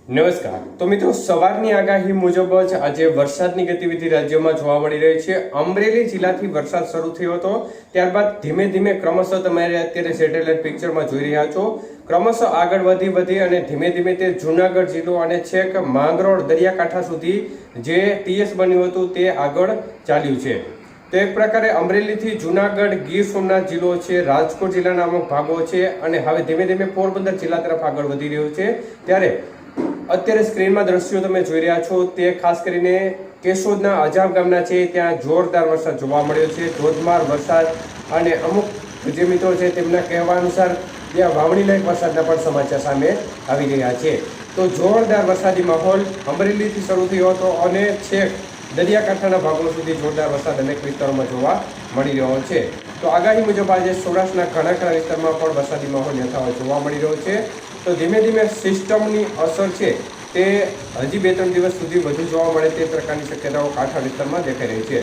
નમસ્કાર. તો મિત્રો, સવારની આગાહી મુજબ જ આજે વરસાદની ગતિવિધિ રાજ્યમાં જોવા મળી રહી છે. અમરેલી જિલ્લાથી વરસાદ શરૂ થયો હતો, ત્યારબાદ ધીમે ધીમે ક્રમશઃ તમે અત્યારે સેટેલાઇટ પિક્ચરમાં જોઈ રહ્યા છો, ક્રમશઃ આગળ વધી અને ધીમે ધીમે તે જુનાગઢ જિલ્લો અને છેક માંગરોળ દરિયાકાંઠા સુધી જે ટીએસ બન્યું હતું તે આગળ ચાલ્યું છે. તો એક પ્રકારે અમરેલીથી જુનાગઢ, ગીર સોમનાથ જિલ્લો છે, રાજકોટ જિલ્લાના અમુક ભાગો છે અને હવે ધીમે ધીમે પોરબંદર જિલ્લા તરફ આગળ વધી રહ્યું છે. ત્યારે અત્યારે સ્ક્રીનમાં દ્રશ્યો તમે જોઈ રહ્યા છો તે ખાસ કરીને કેશોદના અજાબ ગામના છે, ત્યાં જોરદાર વરસાદ જોવા મળ્યો છે, ધોધમાર વરસાદ. અને અમુક જે મિત્રો છે તેમના કહેવા અનુસાર ત્યાં વાવણી લાયક વરસાદના પણ સમાચાર સામે આવી રહ્યા છે. તો જોરદાર વરસાદી માહોલ અમરેલીથી શરૂ થયો હતો અને છેક દરિયાકાંઠાના ભાગો સુધી જોરદાર વરસાદ અનેક વિસ્તારોમાં જોવા મળી રહ્યો છે. તો આગાહી મુજબ આજે સૌરાષ્ટ્રના ઘણા વિસ્તારમાં પણ વરસાદી માહોલ યથાવત જોવા મળી રહ્યો છે. તો ધીમે ધીમે સિસ્ટમની અસર છે તે હજી 2-3 દિવસ સુધી વધુ જોવા મળે તે પ્રકારની શક્યતાઓ કાંઠા વિસ્તારમાં દેખાઈ રહી છે.